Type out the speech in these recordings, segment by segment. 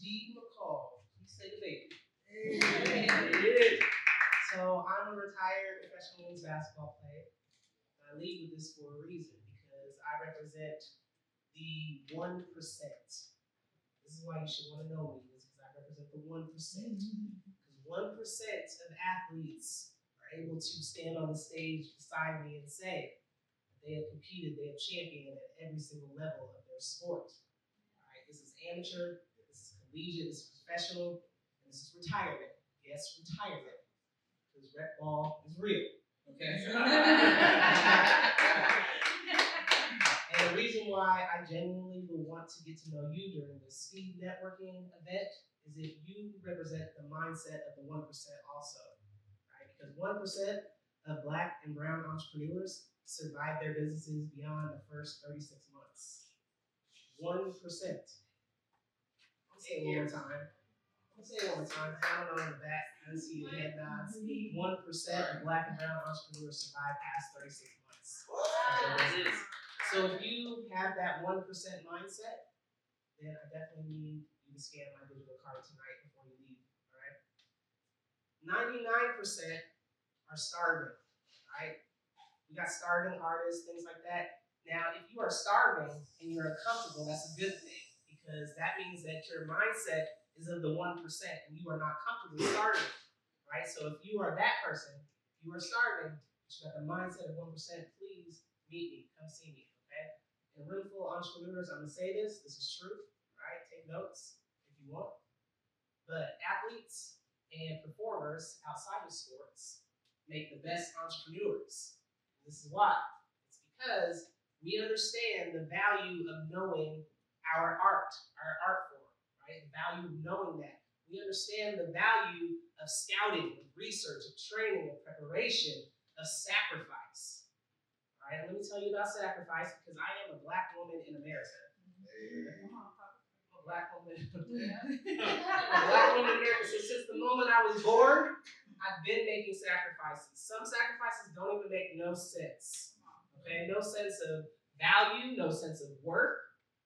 D. McCall. Please say the baby. Hey. So I'm a retired professional women's basketball player. I lead with this for a reason because I represent the 1%. This is why you should want to know me, is because I represent the 1%. Because 1% of athletes are able to stand on the stage beside me and say that they have competed, they have championed at every single level of their sport. All right, this is amateur, this is collegiate, this is professional, and this is retirement. Yes, retirement. Because rec ball is real. Okay. And the reason why I genuinely will want to get to know you during this speed networking event is if you represent the mindset of the 1% also, right? Because 1% of Black and brown entrepreneurs survive their businesses beyond the first 36 months. 1%. I'll say it one more time. I don't know in the back. I didn't see your head nods. 1% of Black and brown entrepreneurs survive past 36 months. So if you have that 1% mindset, then I definitely need you to scan my digital card tonight before you leave. All right. 99% are starving. Right? We got starving artists, things like that. Now, if you are starving and you're uncomfortable, that's a good thing because that means that your mindset is of the 1% and you are not comfortable starving, right? So if you are that person, if you are starving, but you got the mindset of 1%, please meet me, come see me, okay? In a room full of entrepreneurs, I'm gonna say this is truth, right? Take notes if you want. But athletes and performers outside of sports make the best entrepreneurs. And this is why. It's because we understand the value of knowing our art form. Right? The value of knowing that. We understand the value of scouting, of research, of training, of preparation, of sacrifice. All right, and let me tell you about sacrifice because I am a Black woman in America. I'm a Black woman. I'm a Black woman in America. So since the moment I was born, I've been making sacrifices. Some sacrifices don't even make no sense. Okay, no sense of value, no sense of worth.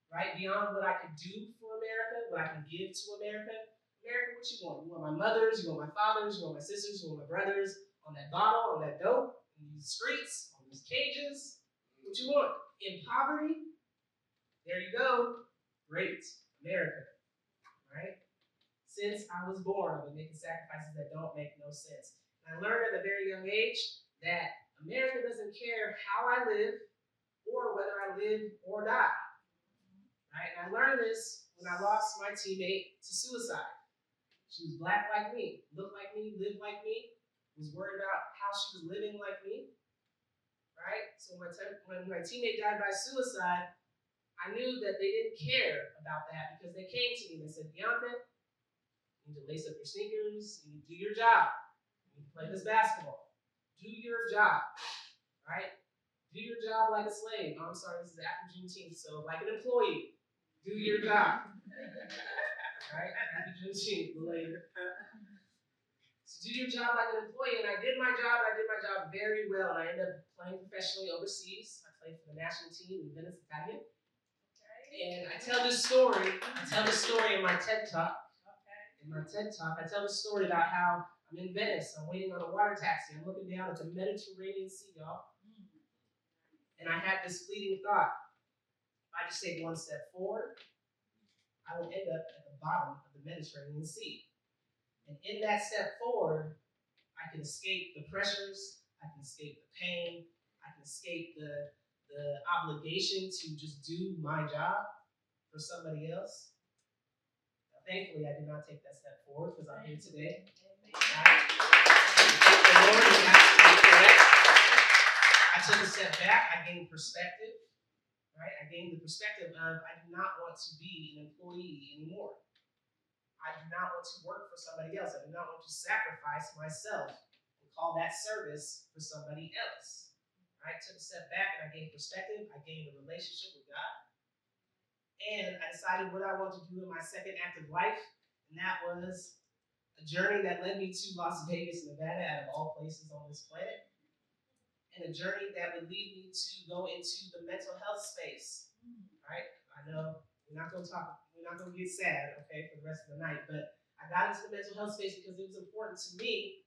Right? Beyond what I can do for America, what I can give to America. America, what you want? You want my mothers, you want my fathers, you want my sisters, you want my brothers on that bottle, on that dope, in these streets, on these cages. What you want? In poverty? There you go. Great. America. Right? Since I was born, I've been making sacrifices that don't make no sense. And I learned at a very young age that America doesn't care how I live or whether I live or die. Right? And I learned this when I lost my teammate to suicide. She was Black like me, looked like me, lived like me, was worried about how she was living like me. Right? So when my teammate died by suicide, I knew that they didn't care about that because they came to me and they said, Bianca, you need to lace up your sneakers, you need to do your job. You need to play this basketball. Do your job. Right? Do your job like a slave. Oh, I'm sorry, this is after Juneteenth, so like an employee. Do your job. Right? Happy Juneteenth, later. So do your job like an employee, and I did my job, and I did my job very well, and I ended up playing professionally overseas. I played for the national team in Venice, Italy. And I tell this story in my TED Talk. I tell the story about how I'm in Venice, I'm waiting on a water taxi, I'm looking down at the Mediterranean Sea, y'all. And I had this fleeting thought. If I just take one step forward, I will end up at the bottom of the Mediterranean Sea. And in that step forward, I can escape the pressures, I can escape the pain, I can escape the obligation to just do my job for somebody else. Now, thankfully, I did not take that step forward because I'm here today. The Lord is absolutely correct. I took a step back, I gained perspective. Right? I gained the perspective of I do not want to be an employee anymore. I do not want to work for somebody else. I do not want to sacrifice myself and call that service for somebody else. Right? I took a step back and I gained perspective. I gained a relationship with God. And I decided what I wanted to do in my second act of life, and that was a journey that led me to Las Vegas, Nevada, out of all places on this planet. And a journey that would lead me to go into the mental health space, right? I know we're not going to not going to get sad, okay, for the rest of the night. But I got into the mental health space because it was important to me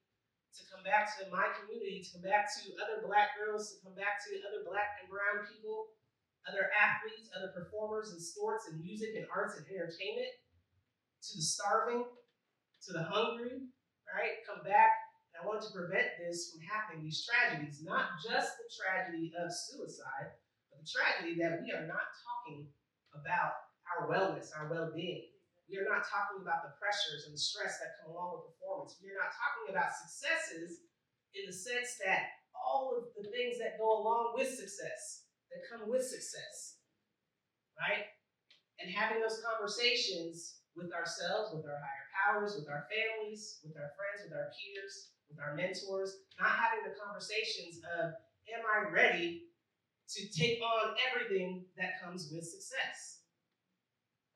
to come back to my community, to come back to other Black girls, to come back to other Black and brown people, other athletes, other performers in sports and music and arts and entertainment, to the starving, to the hungry, right? Come back. And I wanted to prevent this from happening, these tragedies, not just the tragedy of suicide, but the tragedy that we are not talking about our wellness, our well-being. We are not talking about the pressures and the stress that come along with performance. We are not talking about successes in the sense that all of the things that go along with success, that come with success, right? And having those conversations with ourselves, with our higher powers, with our families, with our friends, with our peers, with our mentors, not having the conversations of, am I ready to take on everything that comes with success?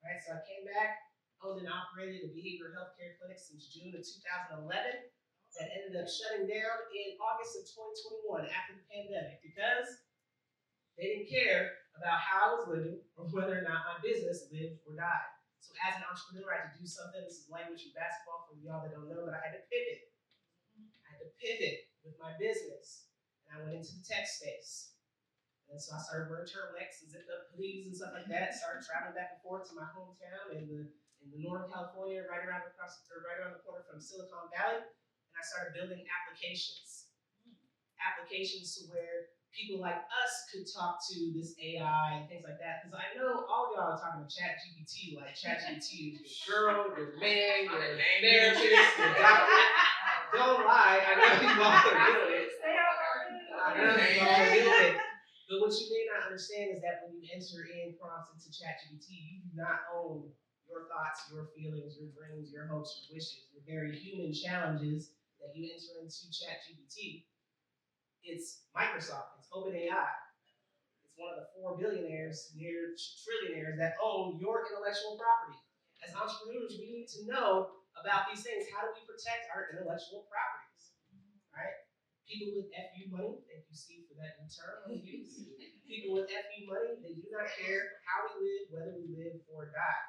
Right, so I came back, owned and operated a behavioral health care clinic since June of 2011 that ended up shutting down in August of 2021 after the pandemic because they didn't care about how I was living or whether or not my business lived or died. So as an entrepreneur, I had to do something. This is language from basketball for y'all that don't know, but I had to pivot. I had to pivot with my business. And I went into the tech space. And so I started wearing turtlenecks and zipped up hoodies and stuff like that. Started traveling back and forth to my hometown in the Northern California, right around the corner from Silicon Valley. And I started building applications to where people like us could talk to this AI and things like that. Because I know all of y'all are talking to ChatGPT, like ChatGPT is your girl, your man, your therapist, your doctor. Don't lie, I know you all are doing it. But what you may not understand is that when you enter in prompts into ChatGPT, you do not own your thoughts, your feelings, your dreams, your hopes, your wishes, your very human challenges that you enter into ChatGPT. It's Microsoft, it's OpenAI. It's one of the 4 billionaires, near trillionaires that own your intellectual property. As entrepreneurs, we need to know about these things. How do we protect our intellectual properties, right? People with FU money, thank you, Steve, for that new term I'm using. People with FU money, they do not care how we live, whether we live or die.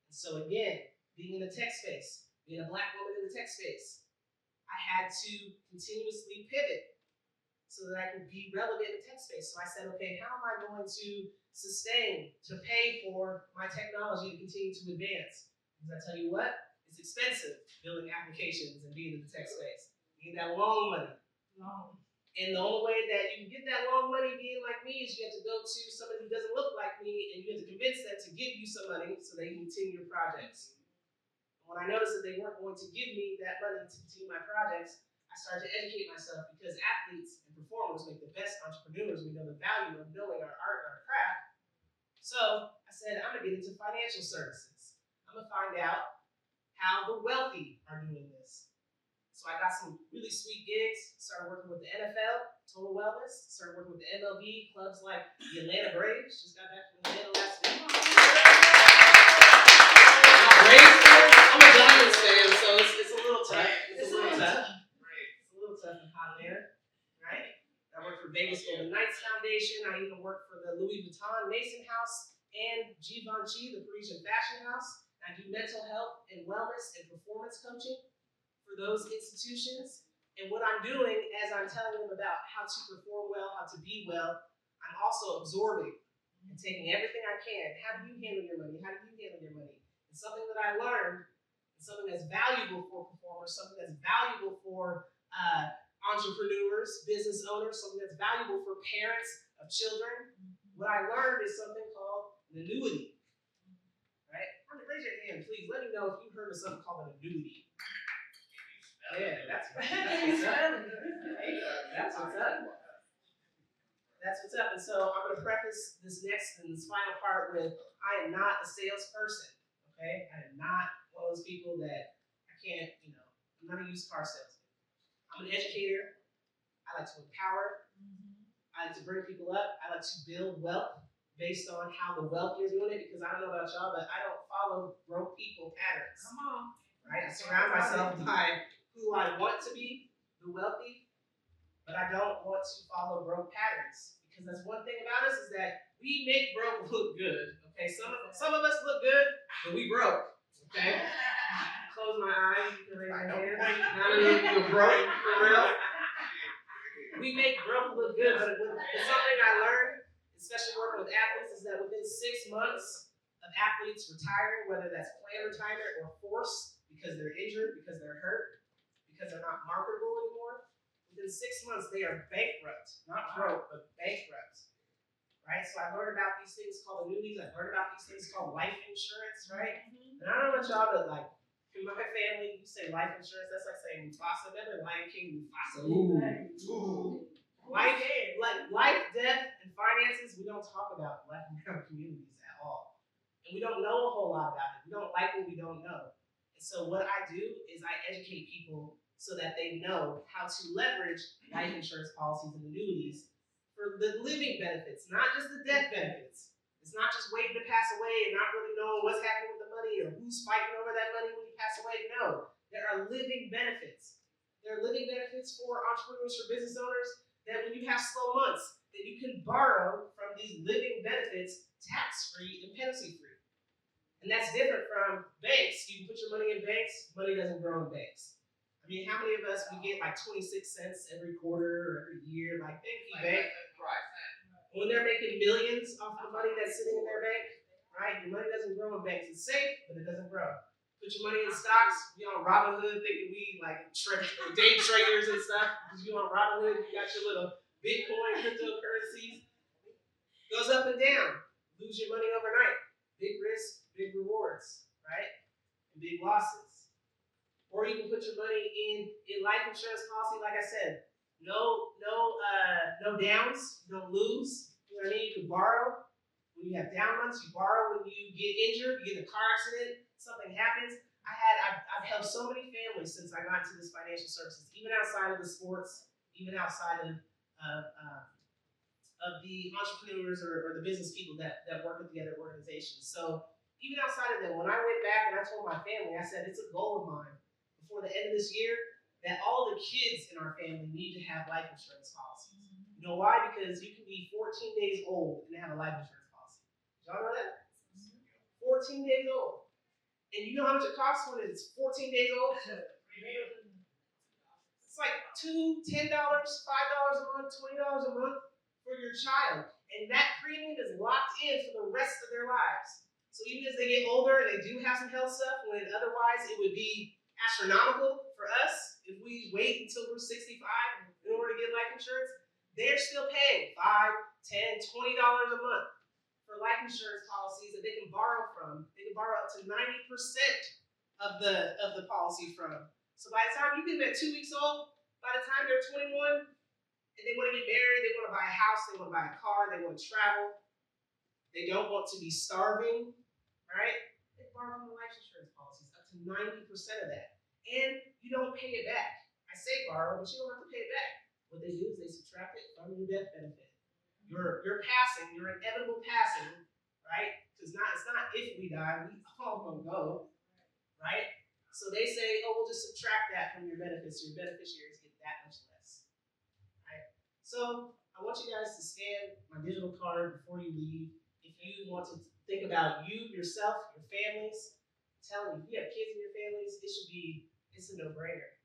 And so again, being in the tech space, being a Black woman in the tech space, I had to continuously pivot so that I could be relevant in the tech space. So I said, okay, how am I going to sustain, to pay for my technology to continue to advance? Because I tell you what, it's expensive building applications and being in the tech space. You need that long money. And the only way that you can get that long money being like me is you have to go to somebody who doesn't look like me and you have to convince them to give you some money so they can continue your projects. And when I noticed that they weren't going to give me that money to continue my projects, I started to educate myself because athletes and performers make the best entrepreneurs. We know the value of knowing our art and our craft. So I said, I'm going to get into financial services. I'm going to find out how the wealthy are doing this. So I got some really sweet gigs, started working with the NFL, Total Wellness, started working with the MLB, clubs like the Atlanta Braves, just got back from Atlanta last week. I'm a Giants fan, so it's a little tough. It's a little tough in hot Atlanta, right? I worked for Vegas Golden Knights Foundation. I even worked for the Louis Vuitton Mason House and Givenchy, the Parisian fashion house. I do mental health and wellness and performance coaching for those institutions. And what I'm doing as I'm telling them about how to perform well, how to be well, I'm also absorbing and taking everything I can. How do you handle your money? How do you handle your money? It's something that I learned, it's something that's valuable for performers, something that's valuable for entrepreneurs, business owners, something that's valuable for parents of children. What I learned is something called an annuity. Right? Raise your hand, please. Let me know if you've heard of something called an annuity. Yeah, that's what's up. That's what's up. That's what's up. And so I'm going to preface this next and this final part with, I am not a salesperson, okay? I am not one of those people that I can't, I'm not a used car salesman. I'm an educator. I like to empower. I like to bring people up. I like to build wealth based on how the wealthy are doing it, because I don't know about y'all, but I don't follow broke people patterns. Come on. Right? I surround myself by who I want to be, the wealthy, but I don't want to follow broke patterns. Because that's one thing about us is that we make broke look good. Okay, some of us look good, but we broke. Okay? Close my eyes, you can raise your hand. None of you are broke, for real. We make broke look good, but it's something I learned, especially working with athletes, is that within 6 months of athletes retiring, whether that's planned retirement or forced because they're injured, because they're hurt, because they're not marketable anymore, within 6 months they are bankrupt, not broke, but bankrupt. Right? So I learned about these things called annuities. I learned about these things called life insurance, right? And I don't know about y'all, but like in my family, you say life insurance, that's like saying Mufasa. Remember Lion King Mufasa? Ooh. Life, death, and finances, we don't talk about Black American communities at all. And we don't know a whole lot about it. We don't like what we don't know. And so what I do is I educate people so that they know how to leverage life insurance policies and annuities for the living benefits, not just the death benefits. It's not just waiting to pass away and not really knowing what's happening with the money or who's fighting over that money when you pass away. No, there are living benefits. There are living benefits for entrepreneurs, for business owners, that when you have slow months, that you can borrow from these living benefits tax-free and penalty-free. And that's different from banks. You can put your money in banks, money doesn't grow in banks. I mean, how many of us, we get like 26 cents every quarter or every year? Like, thank you, bank. When they're making millions off the money that's sitting in their bank, right? Your money doesn't grow in banks. It's safe, but it doesn't grow. Put your money in stocks. You on Robinhood thinking we like day traders and stuff. Because you on Robinhood, you got your little Bitcoin cryptocurrencies. Goes up and down. Lose your money overnight. Big risk, big rewards, right? And big losses. Or you can put your money in life insurance policy, like I said. No downs. You don't lose. You know what I mean? You can borrow. When you have down months, you borrow. When you get injured, you get in a car accident, something happens. I've helped so many families since I got into this financial services, even outside of the sports, even outside of the entrepreneurs or the business people that work with the other organizations. So even outside of that, when I went back and I told my family, I said, it's a goal of mine before the end of this year that all the kids in our family need to have life insurance policies. You know why? Because you can be 14 days old and have a life insurance policy. Did y'all know that? 14 days old. And you know how much it costs when it's 14 days old? It's like $2, $10, $5 a month, $20 a month for your child. And that premium is locked in for the rest of their lives. So even as they get older and they do have some health stuff, when otherwise it would be astronomical for us if we wait until we're 65 in order to get life insurance, they're still paying $5, $10, $20 a month for life insurance policies that they can borrow from. They can borrow up to 90% of the policy from. So by the time you get them at 2 weeks old, by the time they're 21 and they want to get married, they want to buy a house, they want to buy a car, they want to travel, they don't want to be starving, right? They borrow from the life insurance policies, up to 90% of that. And you don't pay it back. I say borrow, but you don't have to pay it back. What they do is they subtract it from your death benefit. Your passing, your inevitable passing, right? Because it's not if we die, we all gonna go, right? So they say, oh, we'll just subtract that from your benefits. Your beneficiaries get that much less, right? So I want you guys to scan my digital card before you leave. If you want to think about you, yourself, your families, I'm telling you, if you have kids in your families, it's a no-brainer.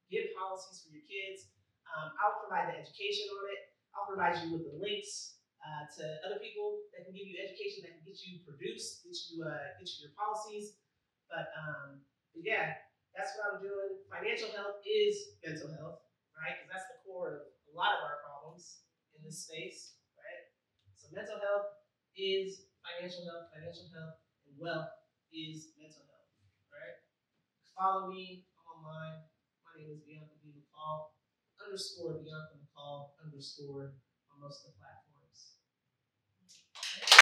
Get policies for your kids. I'll provide the education on it. I'll provide you with the links to other people that can give you education that can get you produced, get you your policies. But yeah, that's what I'm doing. Financial health is mental health, right? Because that's the core of a lot of our problems in this space, right? So mental health is financial health, and wealth is mental health, right? Follow me online. My name is Bianca McCall, _Bianca McCall, _ on most of the platforms.